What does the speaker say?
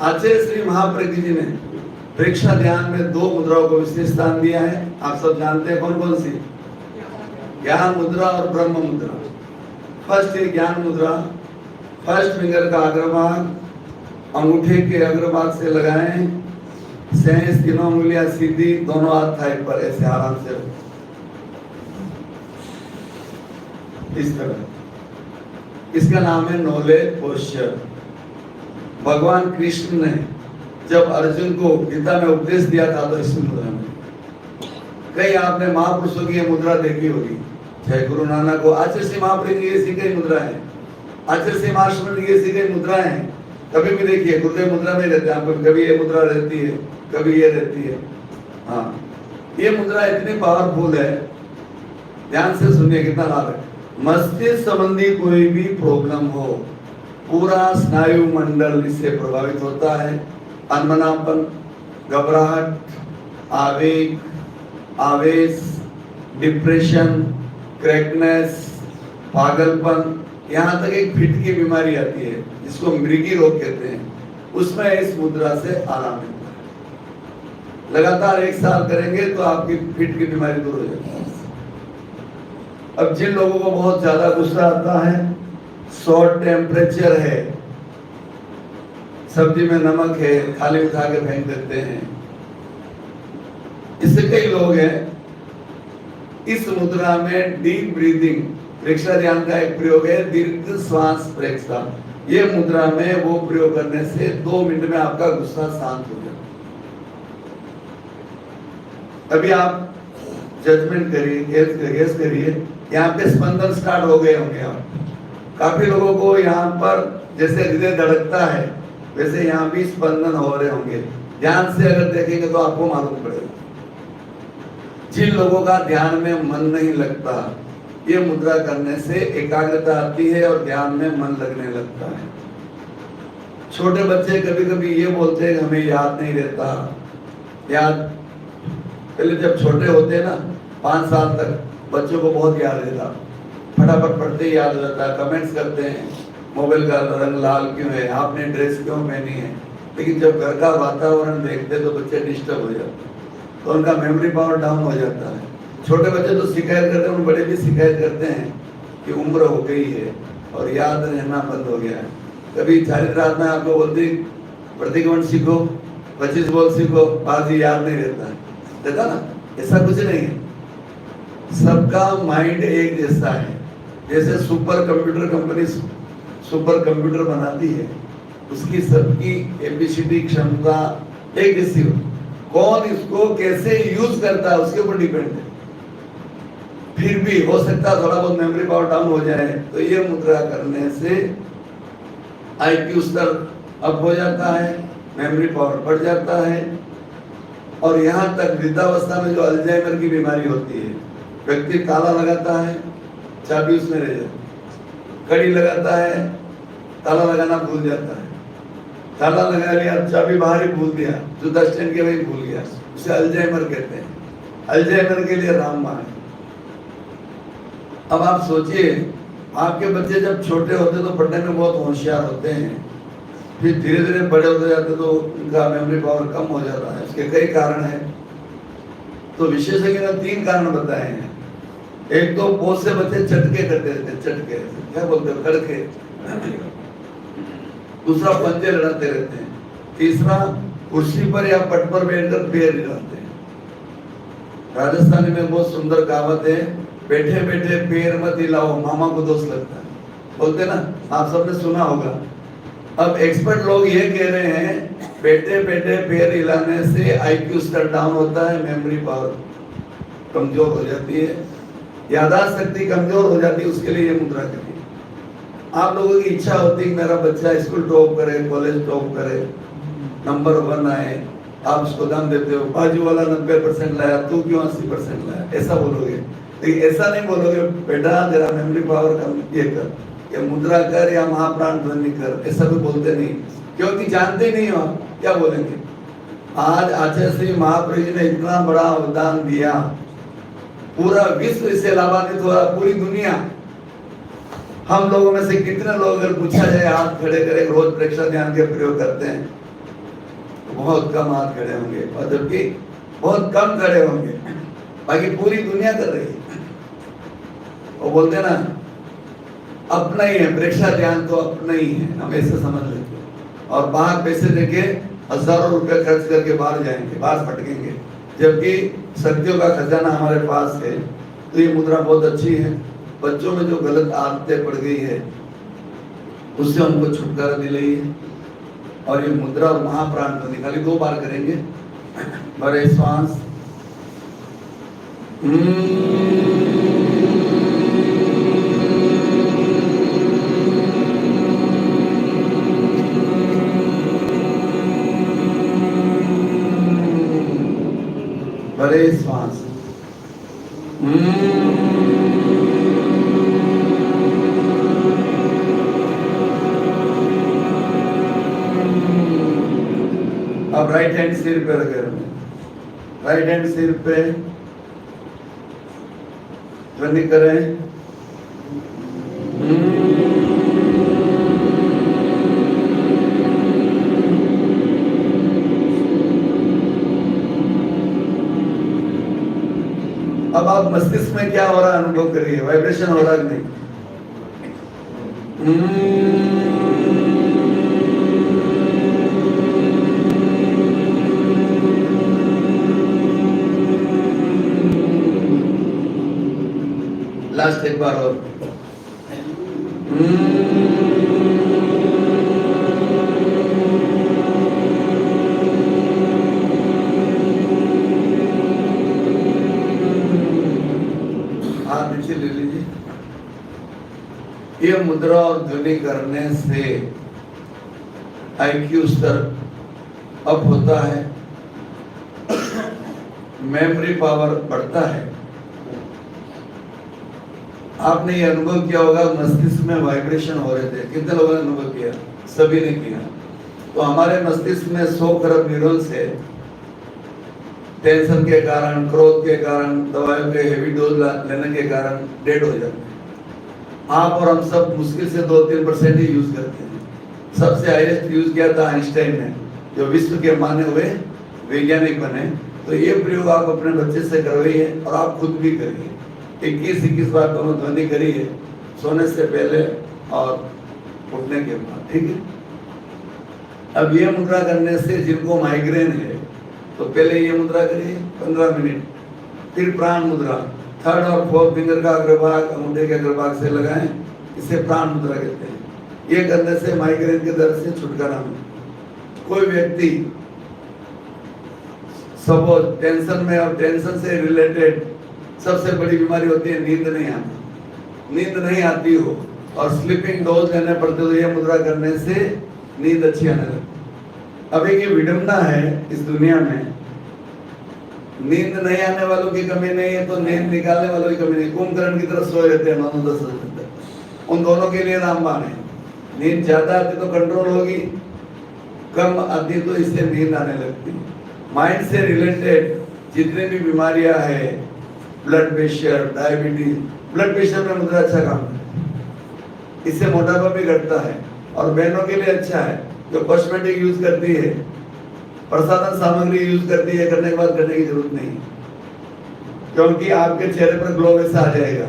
आचार्य श्री महाप्रज्ञ जी ने प्रेक्षा ध्यान में दो मुद्राओं को विशेष स्थान दिया है। आप सब जानते हैं कौन कौन सी? ज्ञान मुद्रा और ब्रह्म मुद्रा। फर्स्ट है ज्ञान मुद्रा। फर्स्ट फिंगर का अग्रभाग अंगूठे के अग्रभाग से लगाएं, शेष तीनों उंगलियां सीधी, दोनों हाथ थाई पर ऐसे आराम से इस तरह। इसका नाम है नॉलेज पोस्चर। भगवान कृष्ण ने जब अर्जुन को गीता में उपदेश दिया था तो इस मुद्रा में, कई आपने महापुरुषों की ये मुद्रा देखी होगी, चाहे गुरु नानक को, आचार्य श्री महाप्रज्ञ ये सीखी मुद्रा है, आचार्य श्री महाश्रमण ये सीखी मुद्रा है। कभी भी देखिए गुरुदेव मुद्रा में रहते हैं, आपको कभी ये मुद्रा रहती है, कभी ये रहती है। हाँ, ये मुद्रा इतनी पावरफुल है, ध्यान से सुनिए कितना लाभ है। मस्तिष्क संबंधी कोई भी प्रॉब्लम हो, पूरा स्नायु मंडल इससे प्रभावित होता है। अनमनापन, घबराहट, आवेग, आवेश, डिप्रेशन, क्रैकनेस, पागलपन, यहाँ तक एक फिट की बीमारी आती है जिसको मृगी रोग कहते हैं, उसमें इस मुद्रा से आराम मिलता है। लगातार 1 साल करेंगे तो आपकी फिट की बीमारी दूर हो जाती है। अब जिन लोगों को बहुत ज्यादा गुस्सा आता है, शॉर्ट टेम्परेचर है, सब्जी में नमक है, थाली उठा के फेंक देते हैं, इससे कई लोग हैं। इस मुद्रा में डीप ब्रीदिंग, प्रेक्षा ध्यान का एक प्रयोग है दीर्घ श्वास प्रेक्षा। ये मुद्रा में वो प्रयोग करने से 2 मिनट में आपका गुस्सा शांत हो जाता है। अभी आप जजमेंट करिए, गेस करिए, यहाँ पे स्पंदन स्टार्ट हो गए होंगे। आप काफी लोगों को यहाँ पर जैसे हृदय धड़कता है वैसे यहाँ भी स्पंदन हो रहे होंगे। ध्यान से अगर देखेंगे तो आपको मालूम पड़ेगा। जिन लोगों का ध्यान में मन नहीं लगता, ये मुद्रा करने से एकाग्रता आती है और ध्यान में मन लगने लगता है। छोटे बच्चे कभी कभी ये बोलते हैं हमें याद नहीं रहता। याद पहले जब छोटे होते हैं ना, 5 साल तक बच्चों को बहुत याद रहता, फटाफट पढ़ते ही याद हो जाता है, कमेंट्स करते हैं मोबाइल का रंग लाल क्यों है, आपने ड्रेस क्यों पहनी है। लेकिन जब घर का वातावरण देखते तो बच्चे डिस्टर्ब हो जाते हैं, तो उनका मेमोरी पावर डाउन हो जाता है। छोटे बच्चे तो शिकायत करते हैं, बड़े भी शिकायत करते हैं कि उम्र हो गई है और याद रहना बंद हो गया है। कभी चारित्रात्मक में आपको बोलती प्रतिक्रमण सीखो, 25 बोल सीखो, बाजी याद नहीं रहता है, देखा ना, ऐसा कुछ नहीं है। सबका माइंड एक जैसा है। जैसे super computer company super computer बनाती है, उसकी सबकी एबिसिटी क्षमता एक जैसी हो, कौन इसको कैसे यूज करता है उसके ऊपर डिपेंड है। फिर भी हो सकता है थोड़ा बहुत मेमोरी पावर डाउन हो जाए, तो ये मुद्रा करने से आईक्यू स्तर अप हो जाता है, मेमोरी पावर बढ़ जाता है। और यहाँ तक वृद्धावस्था में जो अल्जाइमर की बीमारी होती है, व्यक्ति ताला लगाता है, चाबी उसमें रह जाती है, कड़ी लगाता है, ताला लगाना भूल जाता है, ताला लगा लिया, चाबी बाहर ही भूल दिया, जो 10 स्टैंड के वही भूल गया, उसे अल्जाइमर कहते हैं। अल्जाइमर के लिए रामबाण है। अब आप सोचिए, आपके बच्चे जब छोटे होते तो पढ़ने में बहुत होशियार होते हैं, फिर धीरे धीरे बड़े होते जाते तो उनका मेमोरी पावर कम हो जाता है। इसके कई कारण हैं। तो विशेषज्ञ ने 3 कारण बताए हैं। एक तो बहुत से बच्चे चटके करते रहते हैं, चटके क्या बोलते हैं, कड़के। दूसरा पंजे लड़ाते रहते हैं। तीसरा कुर्सी पर या पट पर बैठकर पैर हिलाते हैं। राजस्थानी में बहुत सुंदर कहावत है, बैठे बैठे पैर मत हिलाओ, मामा को दोष लगता है, बोलते ना, आप सबने सुना होगा। अब एक्सपर्ट लोग ये कह रहे हैं बैठे बैठे पैर हिलाने से आईक्यू स्तर डाउन होता है, मेमोरी पावर कमजोर हो जाती है, याददाश्त शक्ति कमजोर हो जाती है। उसके लिए ये मुद्रा करिए। आप लोगों की इच्छा होती है मेरा बच्चा स्कूल टॉप करे, कॉलेज टॉप करे, नंबर 1 आए, आप उसको दाम देते हो, बाजू वाला 90% लाया, तू क्यों 80% लाया, ऐसा बोलोगे। लेकिन ऐसा नहीं बोलोगे बेटा तेरा मेमोरी पावर कम ये कर, या मुद्रा कर, या महाप्राण ध्वनि कर, ऐसा भी बोलते नहीं, क्योंकि जानते नहीं हो क्या बोलेंगे। आज आचार्य श्री महाप्रभु ने इतना बड़ा अवदान दिया, पूरा विश्व इससे लाभान्वित हुआ, पूरी दुनिया। हम लोगों में से कितने लोग अगर पूछा जाए हाथ खड़े करें रोज प्रेक्षा ध्यान के प्रयोग करते हैं, बहुत कम हाथ खड़े होंगे, और जबकि बहुत कम खड़े होंगे, बाकी पूरी दुनिया कर रही है। वो बोलते हैं ना, अपना ही है, प्रेक्षा ध्यान तो अपना ही है, हम ऐसे समझ लेते हैं। और बाहर पैसे देके हजारों रुपए खर्च करके बाहर जाएंगे, बाहर फटकेंगे, जबकि शक्तियों का खजाना हमारे पास है। तो ये मुद्रा बहुत अच्छी है। बच्चों में जो गलत आदतें पड़ गई है उससे हमको छुटकारा दिलाई है। और ये मुद्रा और महाप्राण ध्वनि खाली 2 बार करेंगे। भरे श्वास, भरे श्वास, अब राइट हैंड सिर पे रखे, राइट हैंड सिर पे ध्वनि करें। अब आप मस्तिष्क में क्या हो रहा है अनुभव करिए, वाइब्रेशन हो रहा है नहीं। लास्ट एक बार और। हाथ नीचे ले लीजिए। ये मुद्रा और ध्वनि करने से IQ स्तर अप होता है, मेमोरी पावर बढ़ता है। आपने ये अनुभव किया होगा, मस्तिष्क में वाइब्रेशन हो रहे थे, कितने लोगों ने अनुभव किया? सभी ने किया। तो हमारे मस्तिष्क में 100 खरब न्यूरॉन्स है। टेंशन के कारण, क्रोध के कारण, दवाइयों के हेवी डोज लेने के कारण डेड हो जाते हैं। आप और हम सब मुश्किल से 2-3% ही यूज करते हैं। सबसे हाईएस्ट यूज किया था आइंस्टाइन ने, जो विश्व के माने हुए वैज्ञानिक बने। तो ये प्रयोग आप अपने बच्चे से करवाइए और आप खुद भी करिए। 21 बार दोनों ध्वनि करिए, सोने से पहले और उठने के बाद, ठीक है। अब ये मुद्रा करने से जिनको माइग्रेन है तो पहले ये मुद्रा करिए 15 मिनट, फिर प्राण मुद्रा 3rd और 4th फिंगर का अग्रभाग अंगूठे के अग्रभाग से लगाएं, इसे प्राण मुद्रा कहते हैं। ये करने से माइग्रेन के दर्द से छुटकारा मिले। कोई व्यक्ति सपोज टेंशन में, और टेंशन से रिलेटेड सबसे बड़ी बीमारी होती है नींद नहीं आती, नींद नहीं आती हो और स्लीपिंग डोज लेने पड़ते, तो ये मुद्रा करने से नींद अच्छी आने लगती। अब एक ये विडंबना है इस दुनिया में, नींद नहीं आने वालों की कमी नहीं है, तो नींद निकालने वालों की कमी नहीं। कुंभकर्ण की तरफ सोए रहते हैं 9-10 बजे, उन दोनों के लिए रामबाण है। नींद ज्यादा आती तो कंट्रोल होगी, कम आती तो इससे नींद आने लगती। माइंड से रिलेटेड जितने भी बीमारियां हैं, blood pressure, diabetes, blood pressure में मुद्रा अच्छा काम है, इससे मोटापा भी घटता है। और बहनों के लिए अच्छा है जो कॉस्मेटिक यूज करती है, प्रसाधन सामग्री यूज करती है, करने के बाद करने की जरूरत नहीं, क्योंकि आपके चेहरे पर ग्लो वैसा आ जाएगा।